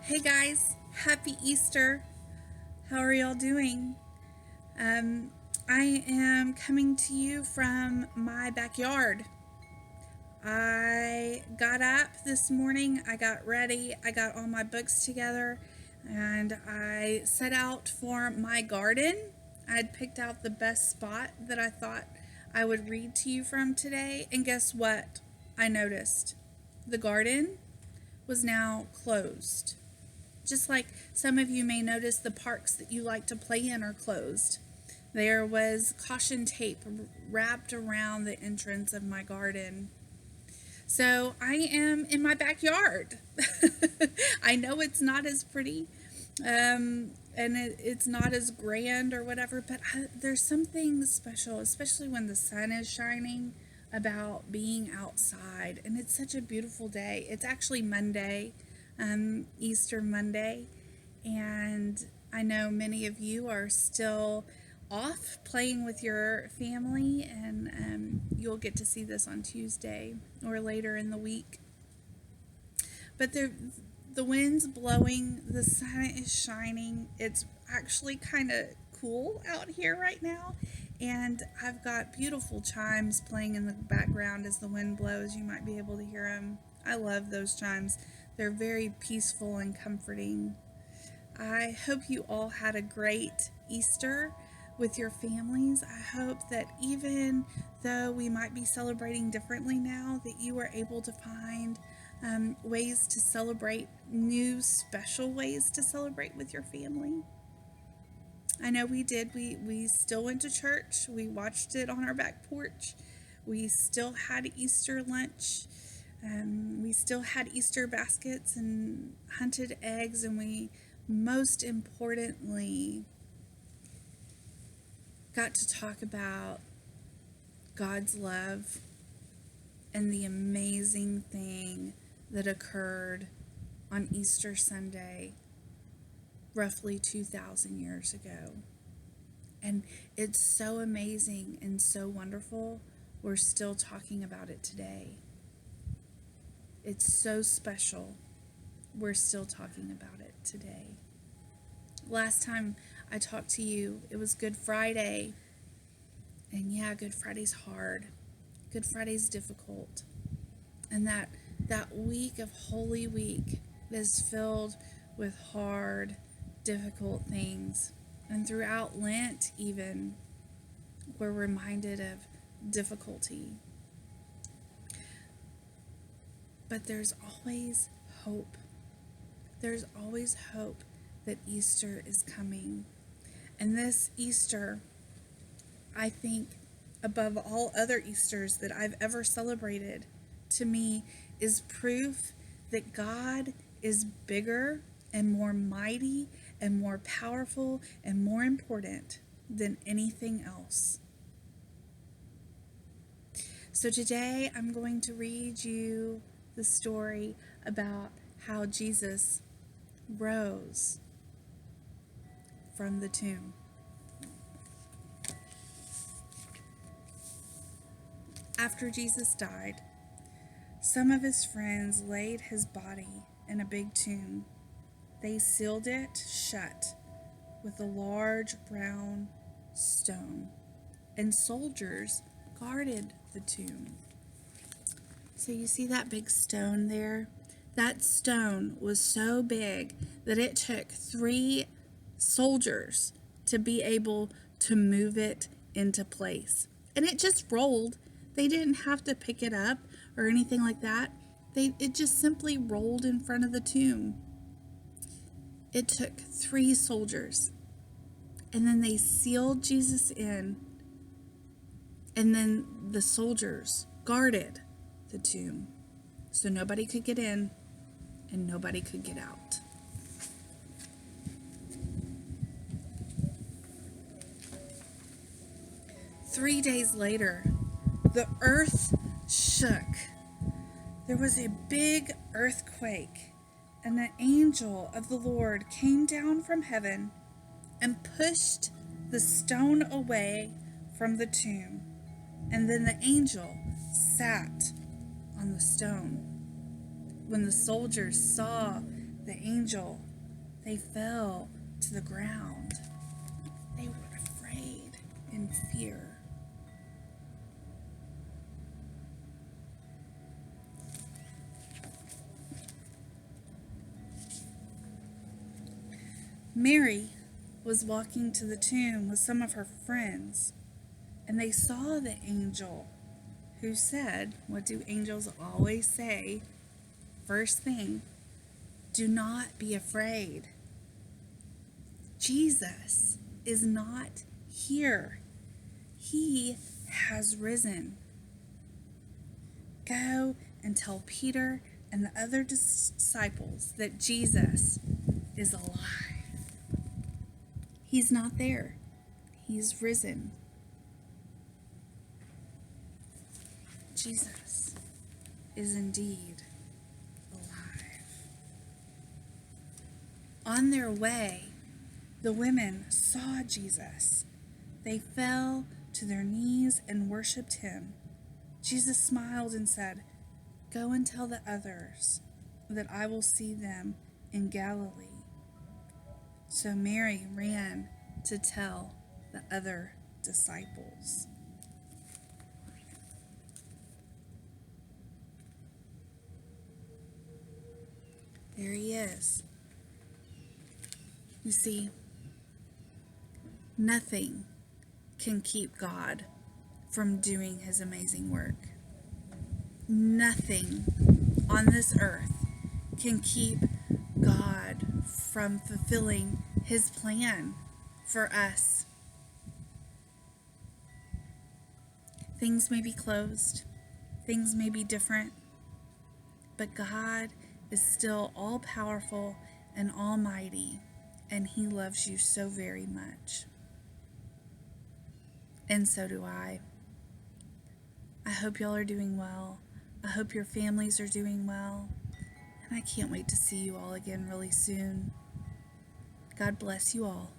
Hey guys, happy Easter. How are y'all doing? Um, I am coming to you from my backyard. I got up this morning, I got ready, I got all my books together, and I set out for my garden. I'd picked out the best spot that I thought I would read to you from today, and guess what? I noticed the garden was now closed. Just like some of you may notice, the parks that you like to play in are closed. There was caution tape wrapped around the entrance of my garden. So I am in my backyard. I know it's not as pretty, and it's not as grand or whatever, but there's something special, especially when the sun is shining, about being outside. And it's such a beautiful day. It's actually Monday, Easter Monday, and I know many of you are still off playing with your family, and you'll get to see this on Tuesday or later in the week. But the wind's blowing, the sun is shining. It's actually kind of cool out here right now, and I've got beautiful chimes playing in the background as the wind blows. You might be able to hear them. I love those chimes. They're very peaceful and comforting. I hope you all had a great Easter with your families. I hope that even though we might be celebrating differently now, that you were able to find ways to celebrate, new special ways to celebrate with your family. I know we did. We still went to church. We watched it on our back porch. We still had Easter lunch. We still had Easter baskets and hunted eggs, and we most importantly got to talk about God's love and the amazing thing that occurred on Easter Sunday roughly 2,000 years ago. And it's so amazing and so wonderful. We're still talking about it today. It's so special. We're still talking about it today. Last time I talked to you, it was Good Friday. And yeah, Good Friday's hard. Good Friday's difficult. And that week of Holy Week is filled with hard, difficult things. And throughout Lent, even, we're reminded of difficulty. But there's always hope. There's always hope that Easter is coming. And this Easter, I think, above all other Easters that I've ever celebrated, to me, is proof that God is bigger and more mighty and more powerful and more important than anything else. So today I'm going to read you the story about how Jesus rose from the tomb. After Jesus died, some of his friends laid his body in a big tomb. They sealed it shut with a large brown stone, and soldiers guarded the tomb. So you see that big stone there? That stone was so big that it took 3 soldiers to be able to move it into place. And it just rolled. They didn't have to pick it up or anything like that. It just simply rolled in front of the tomb. It took 3 soldiers. And then they sealed Jesus in. And then the soldiers guarded the tomb, so nobody could get in and nobody could get out. Three days later, the earth shook. There was a big earthquake, and an angel of the Lord came down from heaven and pushed the stone away from the tomb. And then the angel sat on the stone. When the soldiers saw the angel, they fell to the ground. They were afraid in fear. Mary was walking to the tomb with some of her friends, and they saw the angel who said, what do angels always say? First thing, do not be afraid. Jesus is not here. He has risen. Go and tell Peter and the other disciples that Jesus is alive. He's not there. He's risen. Jesus is indeed alive. On their way, the women saw Jesus. They fell to their knees and worshiped him. Jesus smiled and said, "Go and tell the others that I will see them in Galilee." So Mary ran to tell the other disciples. There he is. You see, nothing can keep God from doing his amazing work. Nothing on this earth can keep God from fulfilling his plan for us. Things may be closed, things may be different, but God is still all powerful and almighty, and he loves you so very much. And so do I. I hope y'all are doing well. I hope your families are doing well. And I can't wait to see you all again really soon. God bless you all.